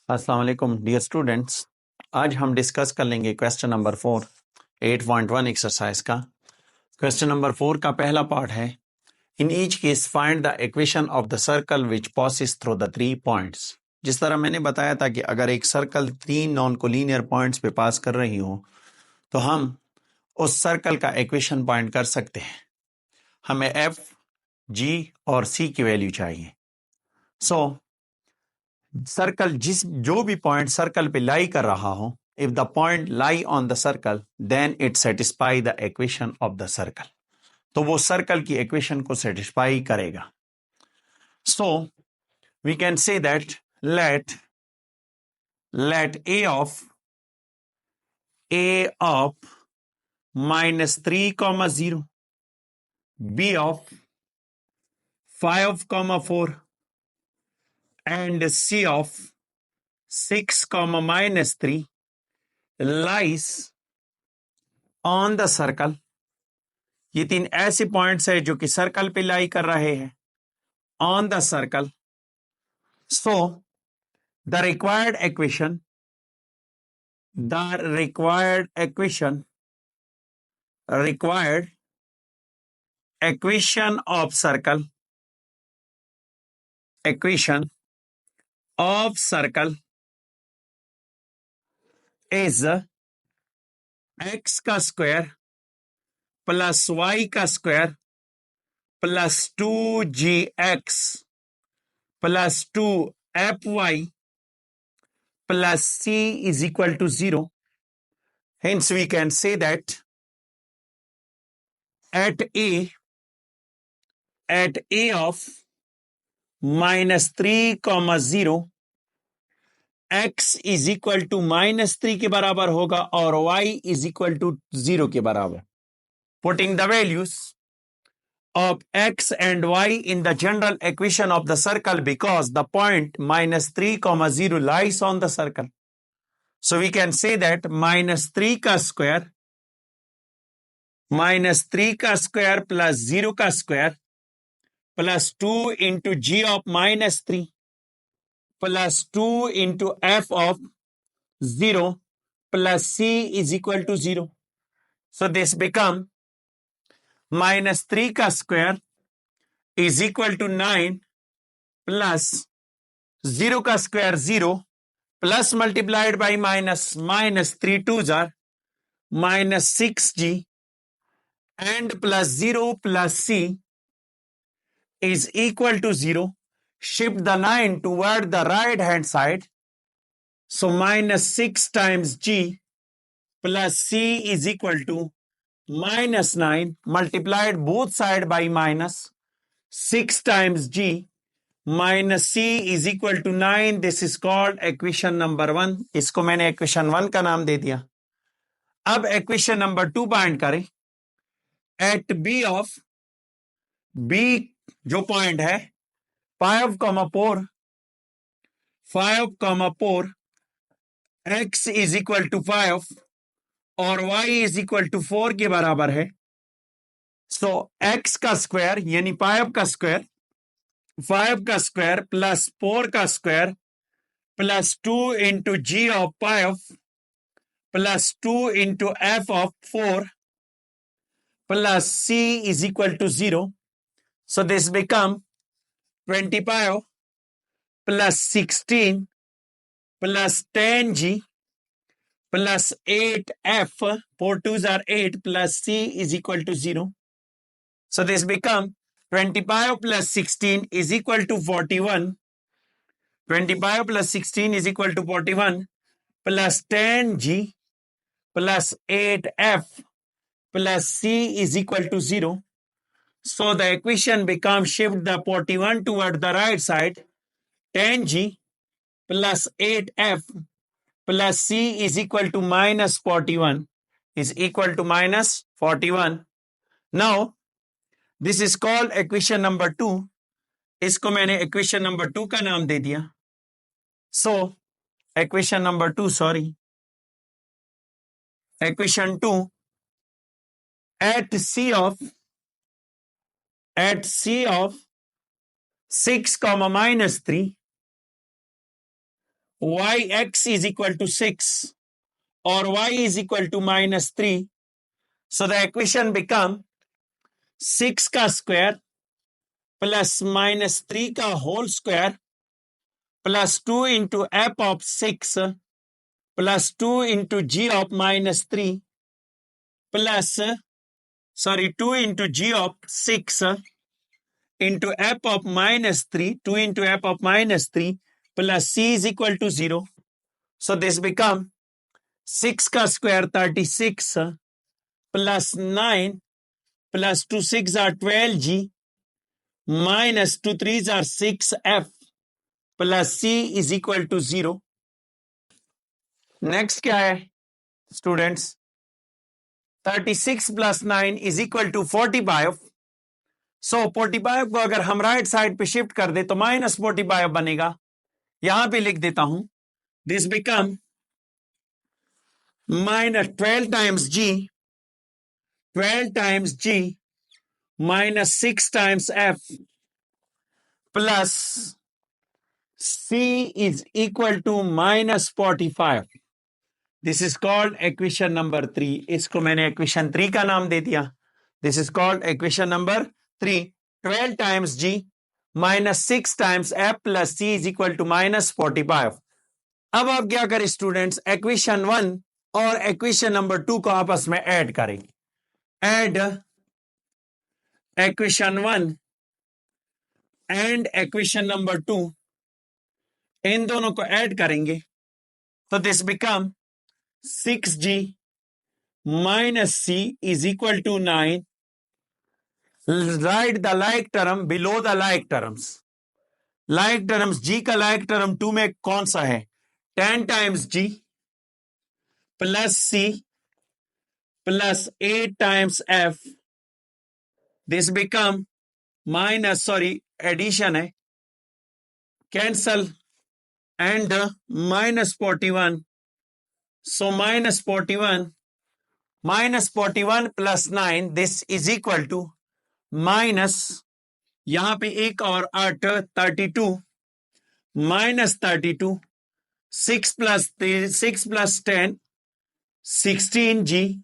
अस्सलाम वालेकुम dear students. आज हम डिस्कस कर लेंगे क्वेश्चन नंबर 4 8.1 एक्सरसाइज का। क्वेश्चन नंबर 4 का पहला पार्ट है, in each case find the equation of the circle which passes through the 3 points. जिस तरह मैंने बताया था कि अगर एक सर्कल 3 नॉन कोलिनियर पॉइंट्स पे पास कर रही हो तो हम उस सर्कल का इक्वेशन फाइंड कर सकते हैं। हमें एफ, जी और सी की वैल्यू चाहिए। सो सर्कल जो भी पॉइंट सर्कल पे लाई कर रहा हो, if the point lie on the circle then it satisfy the equation of the circle, तो वो सर्कल की इक्वेशन को सेटिस्फाई करेगा। So we can say that let A of -3, 0, B of 5, 4 and C of 6, -3 lies on the circle। ये 3 ऐसे points है जो कि सर्कल पे लाई कर रहे हैं on the circle. So the required equation of circle is x का स्क्वायर प्लस y का square plus 2gx plus 2fy plus c is equal to 0. Hence we can say that at a of -3, 0 x is equal to -3 के बराबर होगा और y is equal to 0 के बराबर। Putting the values of x and y in the general equation of the circle, because the point -3, 0 lies on the circle. So we can say that -3 का square plus 0 का square plus 2 into g of -3 plus 2 into f of 0 plus c is equal to 0. So this become -3 का square is equal to 9 plus 0 का square 0 plus multiplied by -3 2s are -6g and plus 0 plus c is equal to 0. Shift the 9 toward the right hand side. So -6 times g plus c is equal to -9 multiplied both side by -6 times g minus c is equal to 9. This is called equation number 1. इसको मैंने equation 1 का नाम दे दिया। अब equation number 2 find करें। At b of b जो point है 5, 4 x is equal to 5 और y is equal to 4 के बराबर है। सो x का स्क्वायर यानी 5 का स्क्वायर प्लस 4 का square plus 2 into g of 5 plus 2 into f of 4 plus c is equal to 0. So this become 25 plus 16 plus 10g plus 8f, 4 2s are 8 plus c is equal to 0. So this become 25 plus 16 is equal to 41. 25 plus 16 is equal to 41 plus 10g plus 8f plus c is equal to 0. So the equation becomes shift the 41 toward the right side. 10g plus 8f plus c is equal to -41 is equal to -41. Now this is called equation number 2. इसको मैंने equation number 2 का नाम दे दिया। So equation number 2, equation 2 at c of 6, -3 yx is equal to 6 or y is equal to -3. So the equation become 6 का square plus -3 का whole square plus 2 into f of 6 plus 2 into g of -3 plus 2 into g of 6 into f of -3, 2 into f of -3 plus c is equal to 0. So this become 6 का square 36 plus 9 plus 2 6 are 12g minus 2 3s are 6f plus c is equal to 0. Next क्या है students? 36 plus 9 is equal to 45. So 45 को अगर हम right side पे shift कर दे तो -45 बनेगा. यहां पे लिख देता हूं. This become minus 12 times g minus 6 times f plus c is equal to -45. This is called equation number 3. इसको मैंने equation 3 का नाम दे दिया. This is called equation number 3. 12 times g minus 6 times f plus c is equal to -45. अब आप क्या करें students? equation 1 और equation number 2 को आपस में ऐड करें. Add equation 1 and equation number 2. इन दोनों को ऐड करेंगे तो this become 6g minus c is equal to 9. Write the like term below the like terms. Like terms, g का like term 2 में कौन सा है? 10 times g plus c plus 8 times f. This become addition है, cancel and -41. So -41 plus 9, this is equal to minus, यहां पे एक और 8 32 minus 32 6 plus 10 16g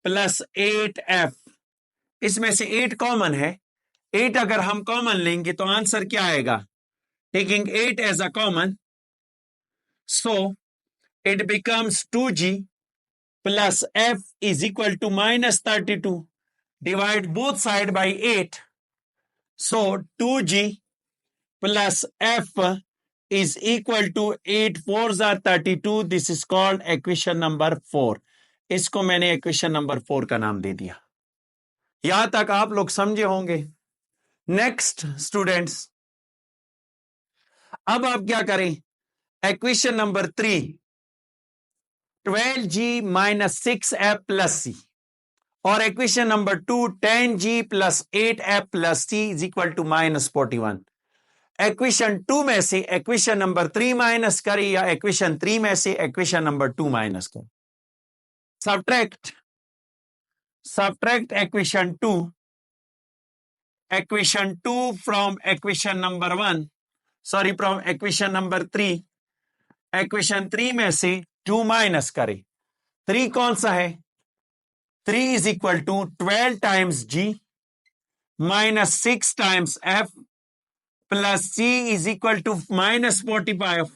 plus 8f. इसमें से 8 कॉमन है. 8 अगर हम कॉमन लेंगे तो आंसर क्या आएगा? Taking 8 as a common, so it becomes 2g plus f is equal to -32. Divide both side by 8. So 2g plus f is equal to 8 4s are 32. This is called equation number 4. इसको मैंने equation number 4 का नाम दे दिया. यहां तक आप लोग समझे होंगे. नेक्स्ट स्टूडेंट्स, अब आप क्या करें? equation number 3, 12g minus 6f plus c, और equation number 2, 10g plus 8f plus c is equal to -41. equation 2 में से equation number 3 माइनस करें या equation 3 में से equation number 2 माइनस करें. subtract equation 2 from equation number 1, from equation number 3. equation 3 में से 2 माइनस करें. 3 कौन सा है? 3 is equal to 12 times g minus 6 times f plus c is equal to -45.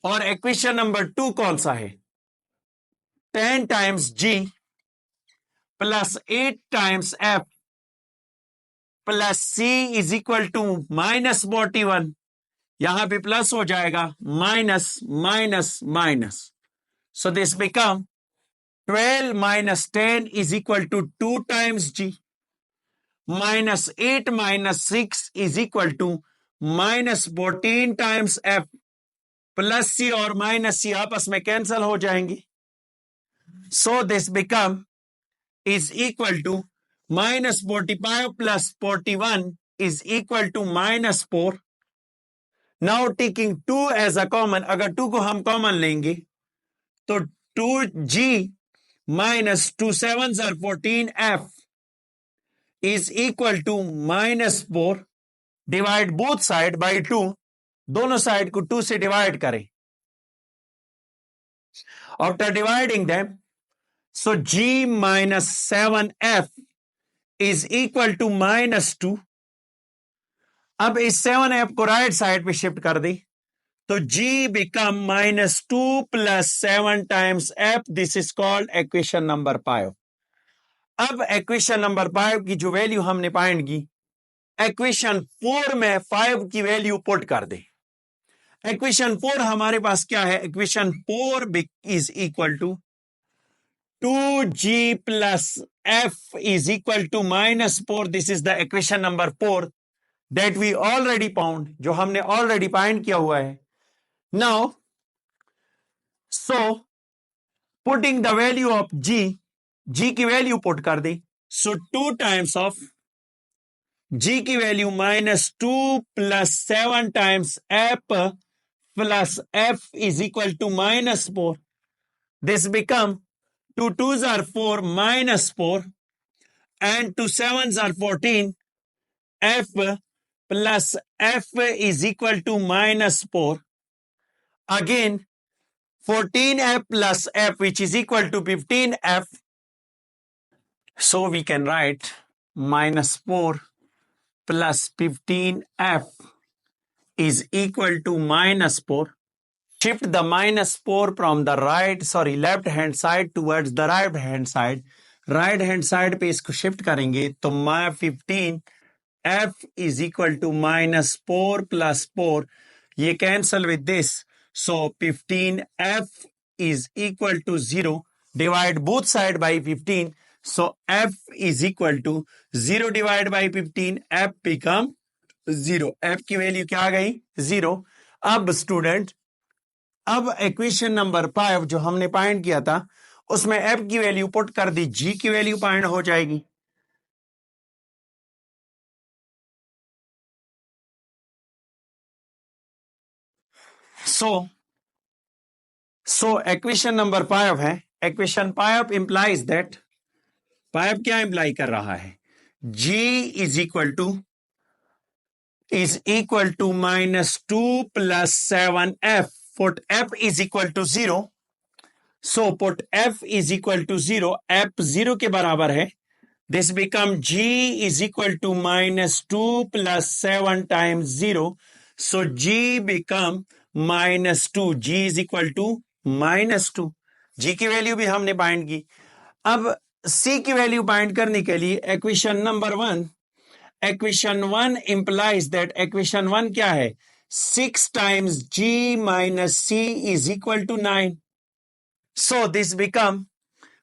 और equation number 2 कौन सा है? 10 times g plus 8 times f plus c is equal to -41. यहां पे प्लस हो जाएगा, minus. So this become 12 minus 10 is equal to 2 times g minus 8 minus 6 is equal to -14 times f plus c, और minus c आपस में cancel हो जाएंगे. So this become is equal to -45 plus 41 is equal to -4. Now taking 2 as a common, अगर 2 को हम common लेंगे तो 2g minus 2 7s are 14f is equal to -4. Divide both side by 2. दोनों साइड को 2 से डिवाइड करें. After dividing them, so g minus 7f is equal to -2. अब इस 7f को राइट साइड पे शिफ्ट कर दी तो g become -2 plus 7 times f. This is called equation number 5. अब इक्वेशन नंबर 5 की जो वैल्यू हमने फाइंड की, इक्वेशन 4 में 5 की वैल्यू पुट कर दे. इक्वेशन 4 हमारे पास क्या है? Equation 4 is equal to 2g plus f is equal to -4. This is the equation number 4 that we already found, जो हमने already find किया हुआ है. Now, so putting the value of g की वैल्यू पुट कर दी. So 2 times of g की value -2 plus 7 times f plus f is equal to -4. This become 2 2s are 4 -4 and 2 7s are 14. F plus f is equal to -4. Again 14f plus f, which is equal to 15f. So we can write -4 plus 15f is equal to -4. Shift the -4 from the left hand side towards the right hand side. Right hand side पे इसको shift करेंगे तो 15f is equal to -4 plus 4. ये cancel with this. So 15f is equal to 0. Divide both side by 15. So f is equal to 0 divided by 15. f become 0. f की value क्या आ गई? 0. अब student, अब इक्वेशन नंबर 5 जो हमने find किया था उसमें f की वैल्यू पुट कर दी, g की वैल्यू फाइंड हो जाएगी. सो इक्वेशन नंबर 5 है. इक्वेशन 5 इंप्लाइज दैट, 5 क्या इंप्लाई कर रहा है? g is equal to -2 plus 7f. Put f is equal to 0. So put f is equal to 0. f 0 के बराबर है. This become g is equal to -2 plus 7 times 0. So g become -2. g is equal to -2. g की value भी हमने find की. अब c की value find करने के लिए equation number 1 implies that equation 1 क्या है? 6 times g minus c is equal to 9. So this become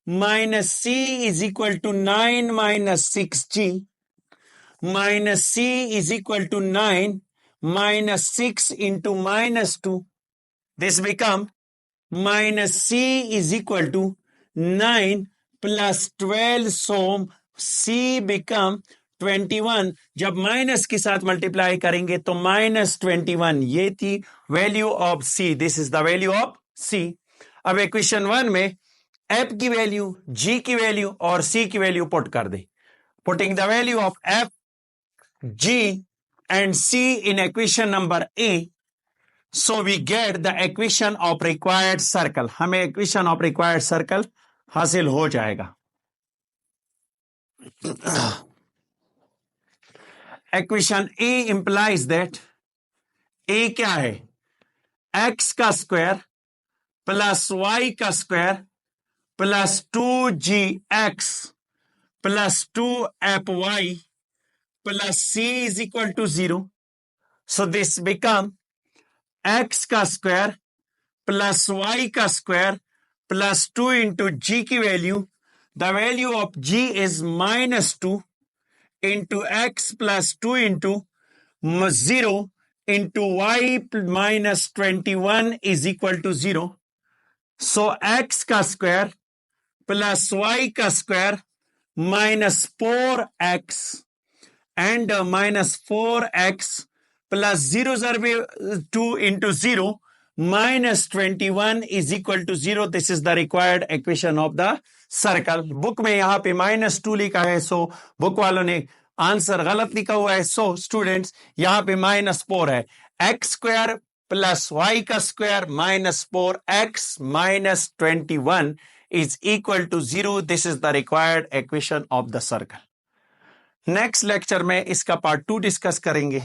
-c is equal to 9 minus 6g minus c is equal to 9 minus 6 into -2. This become -c is equal to 9 plus 12. So c become 21. जब minus के साथ multiply करेंगे तो -21. ये थी value of c. This is the value of c. अब equation 1 में f की वैल्यू, g की वैल्यू और c की वैल्यू पुट कर दे. Putting the value of f, g and c in equation number a, so we get the equation of required circle. हमें equation of required circle हासिल हो जाएगा. Equation a implies that a क्या है? x का square plus y का square plus 2gx plus 2fy plus c is equal to 0. So this become x का square plus y का स्क्वायर प्लस 2 into g की value. The value of g is -2 into x plus 2 into 0 into y minus 21 is equal to 0. So x का square plus y का square minus 4x and minus 4x plus 0 2 into 0 minus 21 is equal to 0. This is the required equation of the circle. Book में यहां पे -2 लिखा है, so book वालों ने answer गलत लिखा हुआ है. सो स्टूडेंट्स यहां पे -4 है. एक्स स्क्वायर प्लस वाई का square minus 4x minus 21 is equal to 0. This is the required equation of the circle. Next lecture में इसका पार्ट 2 डिस्कस करेंगे.